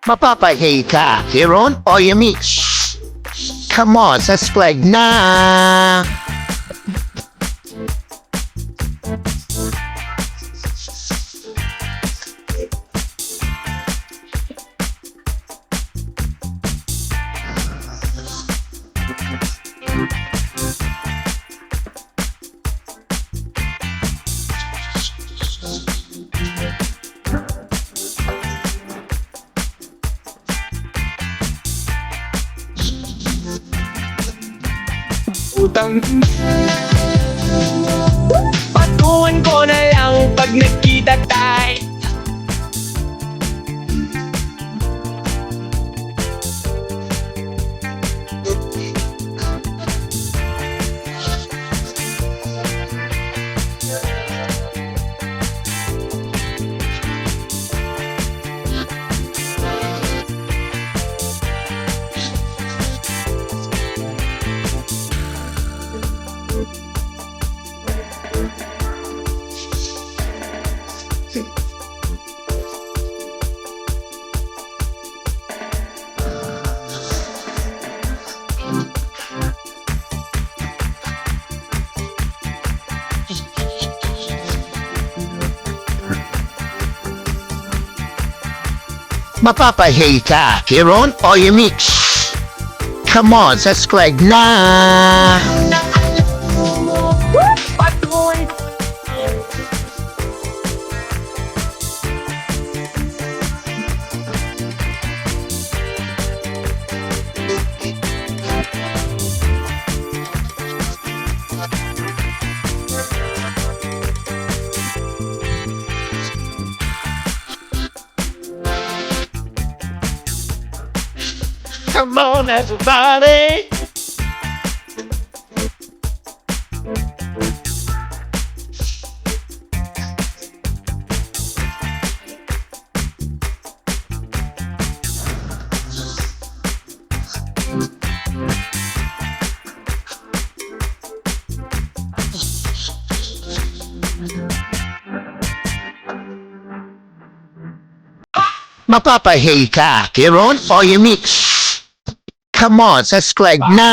Mapapahiya ka, Hiron o Yumi? Come on, subscribe na! Utang patuan ko na lang pag nagkita tayo. Mapapahiya ka, Hiron o Yumi? Come on, subscribe na! Patuan Come on, everybody! Mapapahiya ka, Hiron o Yumi? Come on, subscribe na!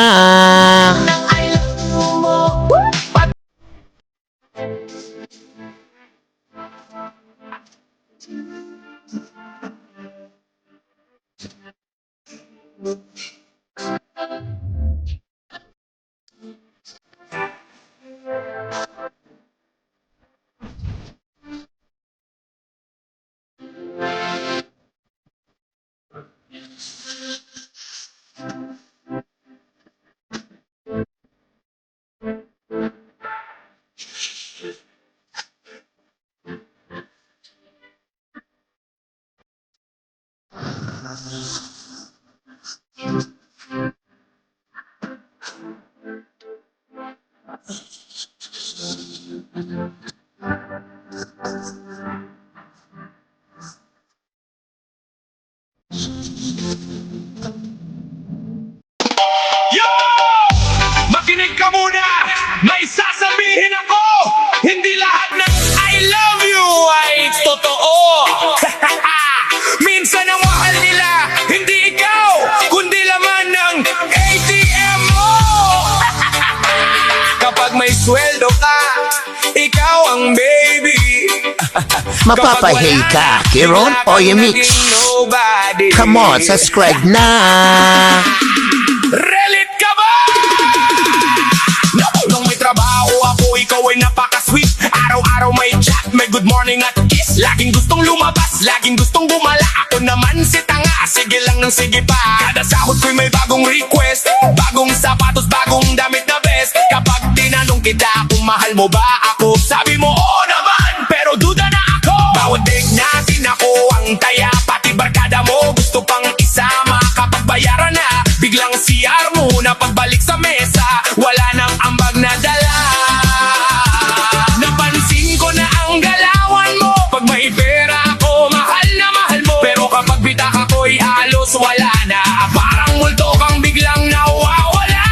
Yo! Makinig ka muna! May sasabihin ako! Hindi lahat ng I love you ay totoo! Minsan ang mahal nila, hindi ikaw, kundi laman ng ATM mo! Kapag may sweldo ka, ikaw ang baby. Mapapahiya ka, Hiron o Yumi? Come on, subscribe na! Relit ka ba? Nung may trabaho ako, ikaw ay napaka-sweet. Araw-araw may chat, may good morning at kiss. Laging gustong lumabas, laging gustong gumala. Ako naman si tanga, sige lang ng sige pa. Kada sahod ko'y may bagong request, bagong sapatos, bagong damit na best. Kapag tinanong kita kung mahal mo ba ako, sabi mo oo naman, pero duda na ako. Bawat date natin ako ang taya, pati barkada mo gusto pang isama. Kapag bayaran na, biglang CR mo na pagbalik sa mesa, wala nang ambag na dala. Napansin ko na ang galawan mo, pag may pera ako, mahal na mahal mo. Pero kapag bitak ako'y halos wala na, parang multo kang biglang nawawala.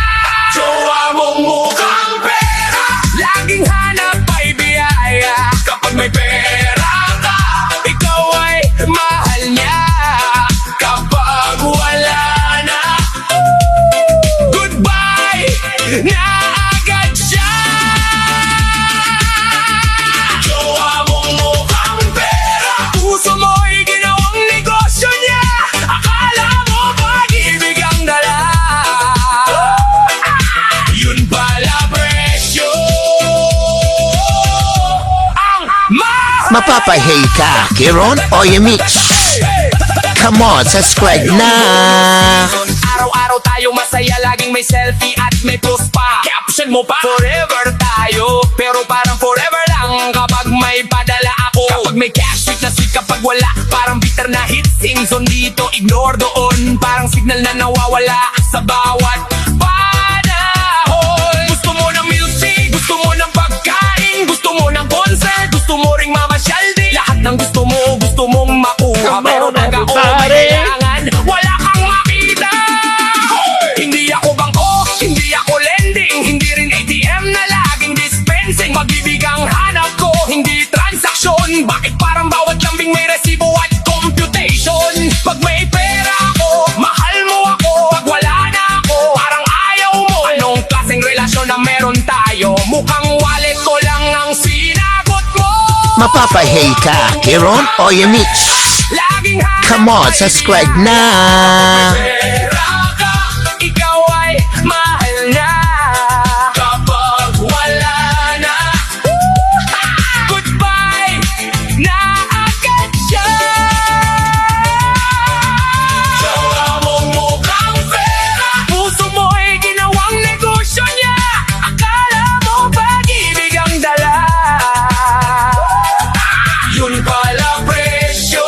Jowa mong mukhang pera, laging hanap ay biyaya. Kapag may pera ka, ikaw ay mahal niya. Mapapahay ka, Kiron o Yumik. Come on, subscribe na. Araw-araw tayo masaya, laging may selfie at may post pa. Caption mo pa, forever tayo. Pero parang forever lang kapag may padala ako. Kapag may cash, sweet na sweet. Kapag wala, parang bitter na hit. Sing song dito, ignore doon. Parang signal na nawawala sa bawat panahon. Gusto mo ng music, gusto mo ng pagkain, gusto mo ng concert, gusto mo ring mamasyal din. Lahat ng gusto mong makuha. Pero baga o may kailangan, wala kang makita. Hindi ako bangko, hindi ako lending, hindi rin ATM na laging dispensing. Pag-ibig ang hanap ko, hindi transaksyon. Bakit parang bawat lambing may resibo at computation? Pag may pera ako, mahal mo ako. Pag wala na ako, parang ayaw mo. Anong klaseng relasyon na meron tayo? Mukhang wallet ko lang ang sinagot mo. Mapapahay ka, Kiron o Yumik. Laging hanap Come on, subscribe na. pera ka, ikaw ay mahal na. Kapag wala na, goodbye na agad siya. Jowa mong mukhang pera, puso mo'y ginawang negosyo niya. Akala mo pag-ibig ang dala, yun pala presyo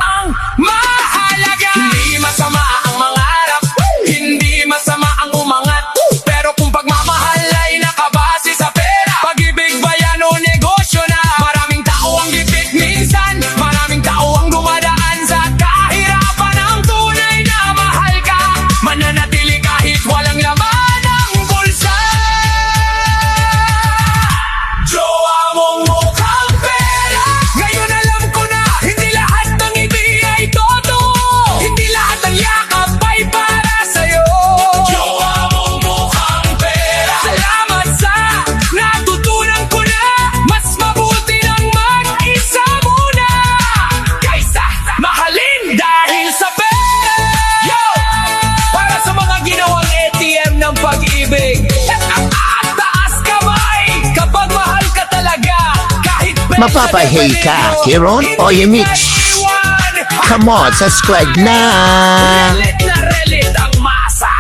ang mahalaga. Hindi masama ang mangarap, hindi masama ang umangat. Pero kung pagmamahal ay nakabase sa pera, pag-ibig ba yan o negosyo na? Maraming tao ang gipit minsan, maraming tao ang dumadaan sa kahirapan. Ang tunay na mahal ka, mananatili kahit walang laman ang bulsa. Jowa mong mukhang pera, ngayon alam ko na hindi lahat ng ibig ay totoo. Hindi lahat ng yakap ay para sa'yo. Jowa mong mukhang pera, salamat sa natutunan ko na mas mabuti nang mag-isa muna kaysa mahalin dahil sa pera. Yo! Para sa mga ginawang ATM ng pag-ibig, taas kamay kapag mahal ka talaga. Kahit pera Mapapahay na ka, pwede Kiron o Yumik. iwan. Come on, subscribe na. Relit na relit ang masa.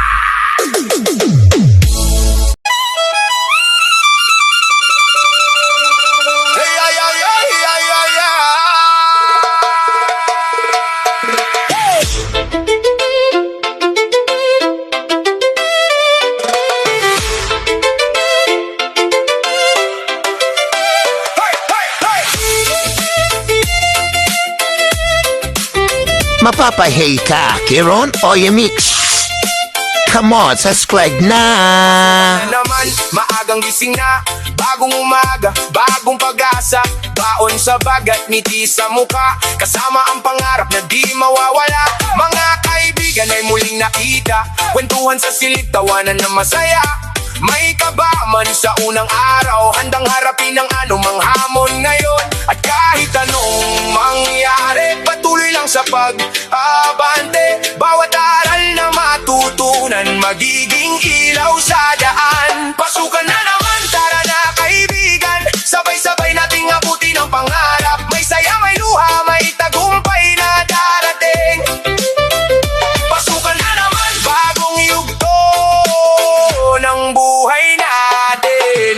Hey, ay, ay, ay, ay, ay, ay. Hey, hey, hey. Mapapahay ka, Kiron o Yumik. Come on, subscribe na. Naman, maagang gising na, bagong umaga, bagong pag-asa, baon sa bagat, ngiti sa muka, kasama ang pangarap na di mawawala. Mga kaibigan ay muling nakita, kwentuhan sa silid, tawanan na masaya. May kaba man sa unang araw, handang harapin ang anumang hamon ngayon. At kahit anong mangyari, patuloy lang sa pag-abante. Bawat aral na matutunan, magiging ilaw sa daan. Pasukan na naman, tara na kaibigan, sabay-sabay nating abutin ang pangarap. May saya, may luha, may tagumpay na darating. Pasukan na naman, bagong yugto ng buhay natin.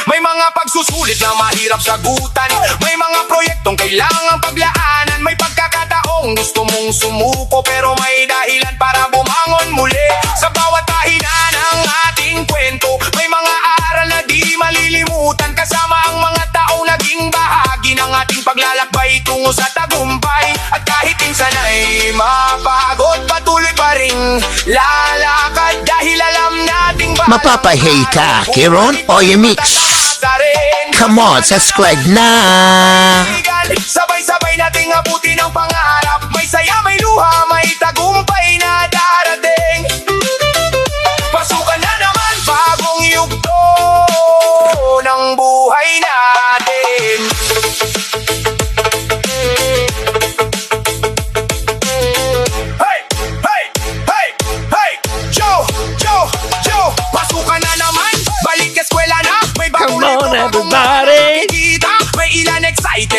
May mga pagsusulit na mahirap sagutan, may mga proyektong kailangang paglaanan. May pagkakataong gusto mong sumuko, pero may dahilan para bumangon muli. Sa bawat pahina ng ating kwento, may mga aral na di malilimutan. Kasama ang mga taong naging bahagi ng ating paglalakbay tungo sa tagumpay. At kahit minsan ay mapagod, patuloy pa rin lalakad, dahil alam nating Mapapahay ka, Kiron o Yumik. Come on, subscribe na. Sabay-sabay nating abutin ang pangarap. May saya, may luha, may tagumpay na darating. Pasukan na naman, bagong yugto ng buhay natin.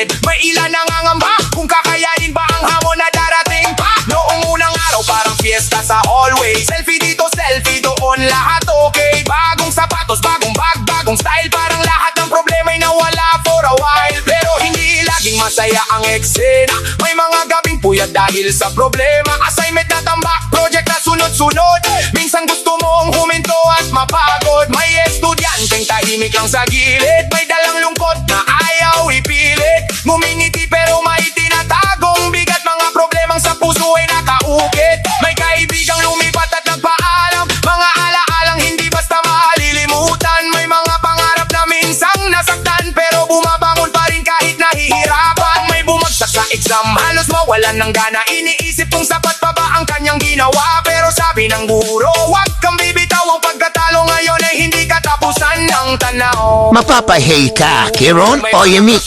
gilid. May ilan nangangamba kung kakayanin ba ang hamon na darating pa. Noong unang araw parang fiesta sa hallway. Selfie dito, selfie doon, lahat okay. Bagong sapatos, bagong bag, bagong style. Parang lahat ng problema'y nawala for a while. Pero hindi laging masaya ang eksena. May mga gabing puyat dahil sa problema. Assignment na tambak, project na sunod-sunod. Minsan gusto mong huminto at mapagod. May estudyanteng tahimik lang sa gilid. May dalang lungkot na ayaw ipilit. Ngumingiti pero may tinatagong bigat. Mga problemang sa puso ay nakaukit. May kaibigang lumipat at nagpaalam. Mga alaalang hindi basta malilimutan. May mga pangarap na minsang nasaktan, pero bumabangon pa rin kahit nahihirapan. May bumagsak sa exam, halos mawalan ng gana. Iniisip kung sapat pa ba ang kanyang ginawa. Pero sabi ng guro, huwag kang bibitaw. Ang pagkatalo ngayon ay hindi katapusan ng tanaw. Mapapahay ka, Kiron o Yemix.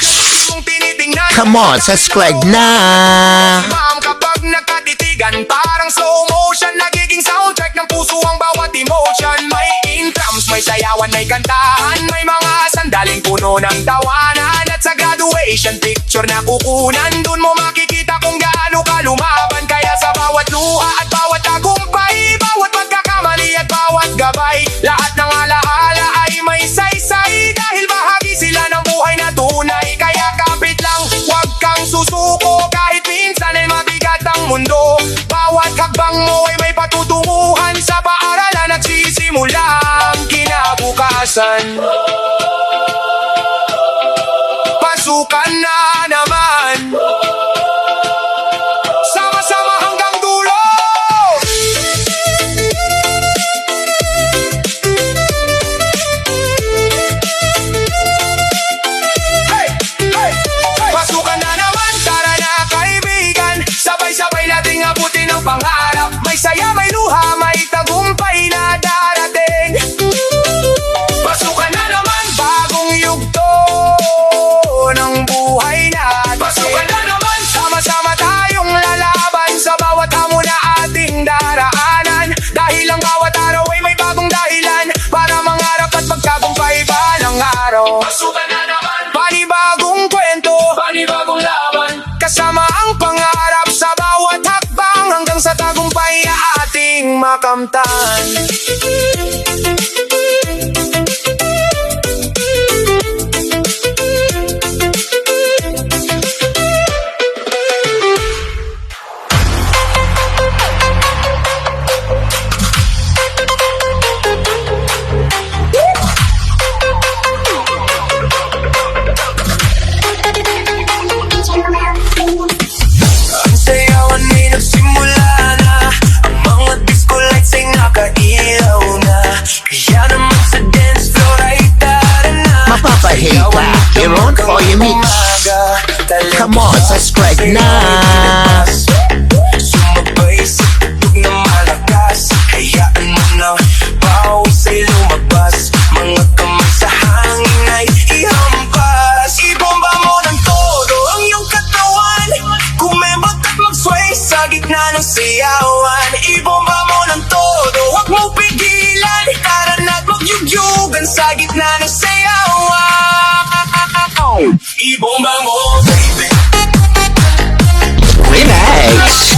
Kung tinitingnan, Come on, subscribe na. ma'am, kapag nagkatitigan, parang slow motion. Nagiging soundtrack ng puso ang bawat emotion. May intrams, may sayawan, may kantahan. May mga sandaling puno ng tawanan. At sa graduation picture na kukunan, dun mo makikita kung gaano ka lumaban. Kaya sa bawat luha at bawat tagumpay, bawat pagkakamali at bawat gabay, lahat ng alaala ay may saysay. Dahil bahagi sila ng buhay na tunay. Kaya kapit lang, huwag kang susuko. Kahit minsan ay mabigat ang mundo, bawat hakbang mo ay may patutunguhan. Sa paaralan at sisimula ang kinabukasan. Pasukan na naman, sama-sama hanggang dulo. Hey! Hey! Hey! Pasukan na naman, tara na kaibigan. Sabay-sabay nating abutin ang pangarap. May saya, may luha, may tagumpay na darating. Pasukan na naman, bagong yugto ng buhay natin. Pasukan na naman, sama-sama tayong lalaban sa bawat hamon na ating daraanan. Dahil ang bawat araw ay may bagong dahilan para mangarap at magtagumpay pa ng araw. Pasukan na naman, panibagong kwento, panibagong laban. Kasama ang pangarap sa bawat hakbang hanggang sa tagumpay na ating makamtan. Sayawan ay nagsimula na, ang mga disco lights ay nakailaw na. Kaya naman sa dance floor ay tara na. Mapapahay ka, Kiron o Yemix. Come on, subscribe na. Sumabay sa tugtog na malakas. Hayaan mo na pawis ay lumabas. Mga kamay sa hangin ay ihampas. Ibomba mo ng todo ang iyong katawan. Kumembot at mag-sway sa gitna ng sayawan. Ibomba mo ng todo, huwag mo pigilan. Tara na't magyugyugan sa gitna ng sayawan. Ibomba mo, baby. Relax.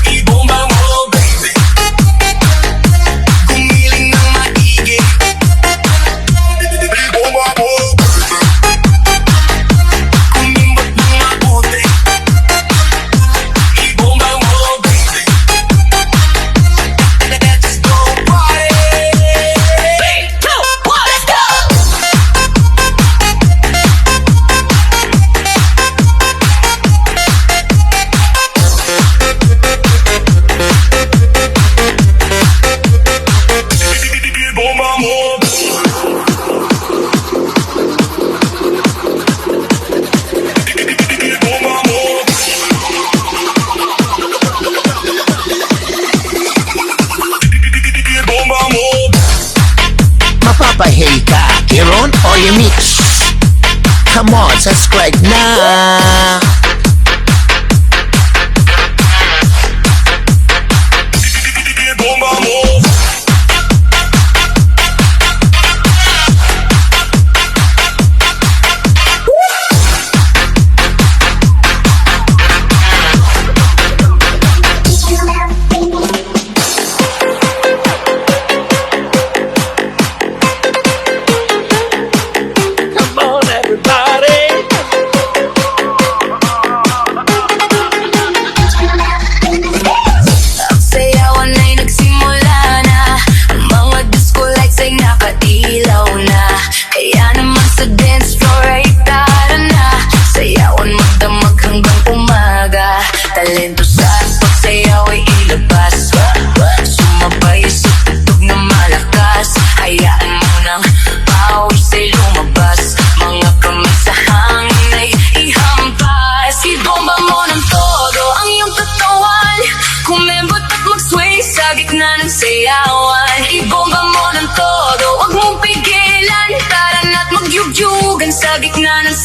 Ibomba mo, baby. Gumiling ng maigi. Ibomba mo, baby. Kumimbot ng mabuti. Ibomba mo, baby. Let's go party. 3, 2, 1, let's go. Ibomba mo. Ibomba mo. Ibomba mo. Mapapahay ka, Kiron o Yemix. Come on, subscribe na. Ibomba mo.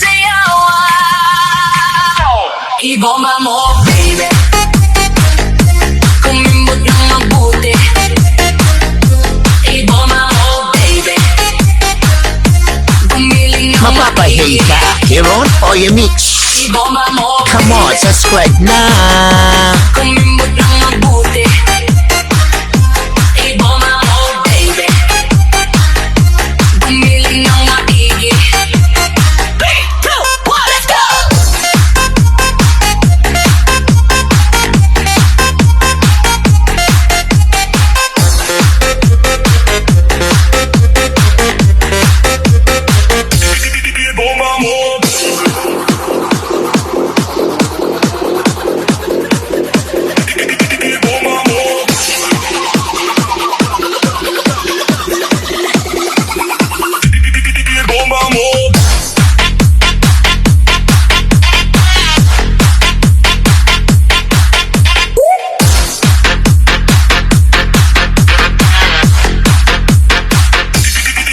sayawan. Ibomba mo, baby. Kumimbot ng mabuti. Ibomba mo, baby. Gumiling ng Mapapahay ka, Aaron o Yamik. Ibomba mo, Come on, subscribe na. kumimbot ng mabuti. Ibomba mo, baby. Gumiling ng maigi. 3, 2, 1, let's go! Ibomba mo. Ibomba mo. Ibomba mo.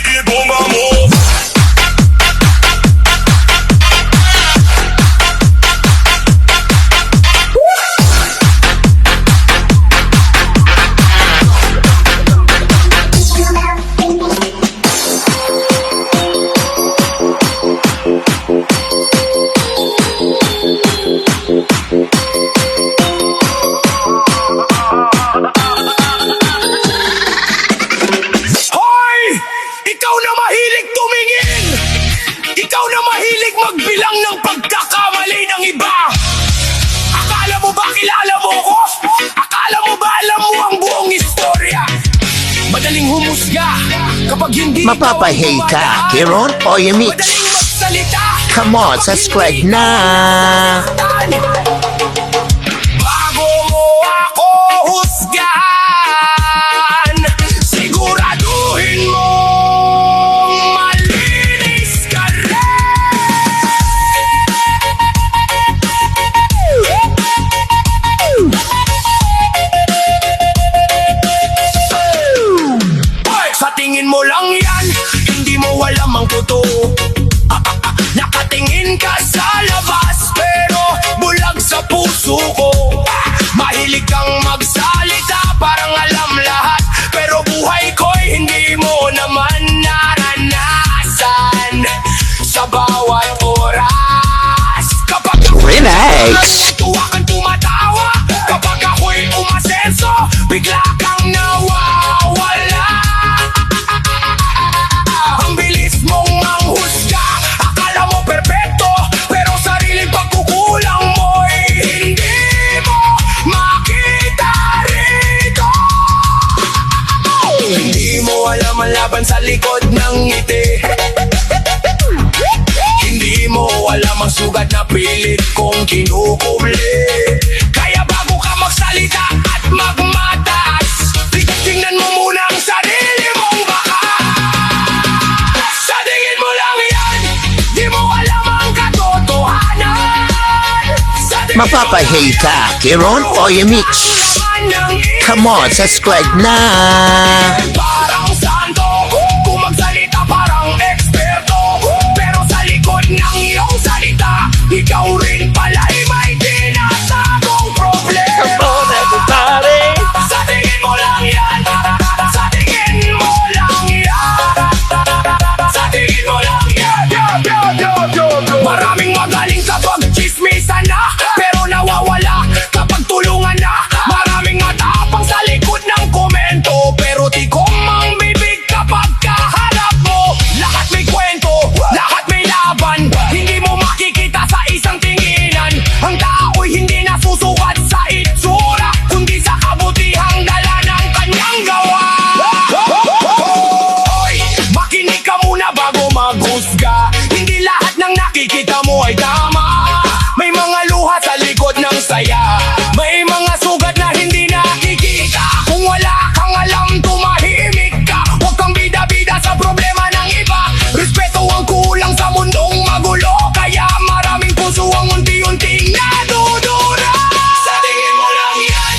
Ibomba mo. Hoy! Ikaw na mahilig tumingin! Ikaw na mahilig magbilang ng pagkakamali ng iba! Akala mo ba kilala mo ko? Akala mo ba alam mo ang buong istorya? Madaling humusga kapag hindi Mapapahay ka, Aaron o Yamik. Madaling magsalita. Come on, subscribe na. Bago mo ako husgahan, siguraduhin mo malinis ka rin. Sa tingin mo lang yan, hindi mo alam ang totoo. Nakatingin ka sa labas pero bulag sa puso ko. Mahilig kang magsalita parang alam lahat, pero buhay ko'y hindi mo naman naranasan. Sa bawat oras kapag Relax. tuwa kang tumatawa, kapag ako'y umasenso bigla kang nawawala. Ang bilis mong manghusga, akala mo perpekto, pero sariling pagkukulang mo'y hindi mo makita rito. Hindi mo alam ang laban sa likod ng ngiti. Hindi mo alam ang sugat na pilit kong kinukubli. Kaya bago ka magsalita at magmataas, tingnan mo muna ang sarili mong baka. Sa tingin mo lang yan, di mo alam ang katotohanan. Sa tingin mo Mapapahay ka, Aaron o Yamik. naman ng Come on, subscribe na. parang santo, kung magsalita parang eksperto, pero sa likod ng iyong salita, ikaw rin pala ay may tinatagong problema. Sa tingin mo lang yan, sa tingin mo lang yan, sa tingin mo lang yan. Maraming magaling kapag chismisan na, pero nawawala kapag tulungan na. Maraming matapang sa likod ng komento, pero di ko mang bibig kapag kaharap mo. Lahat may kwento, lahat may laban, hindi mo makikita sa isang tinginan. Ang tao'y hindi nasusukat sa itsura, kundi sa kabutihang dala ng kanyang gawa. Hoy, makinig ka muna bago maghusga. Hindi lahat ng nakikita mo ay tama. May mga luha sa likod ng saya, may mga sugat na hindi nakikita. Kung wala kang alam, tumahimik ka. Huwag kang bida-bida sa problema ng iba. Respeto ang kulang sa mundong magulo, kaya maraming puso ang unti-unting nadudura. Sa tingin mo lang yan,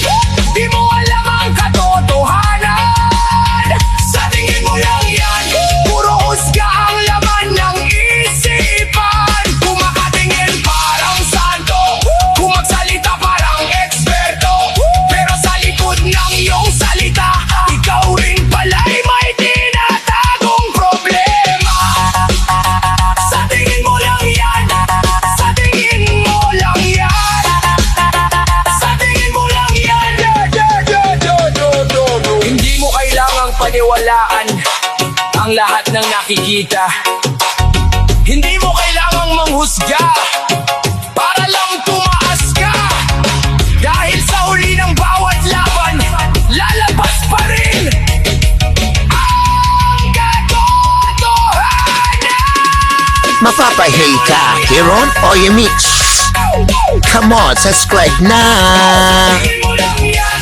di mo alam ang katotohanan. Sa tingin mo lang yan, puro husga ang laman ng isipan. ang lahat ng nakikita. Hindi mo kailangang manghusga para lang tumaas ka. Dahil sa huli ng bawat laban, lalabas pa rin ang katotohanan. Mapapahill ka, Hiron o Yemi? Come on, subscribe na! Tingin mo lang yan.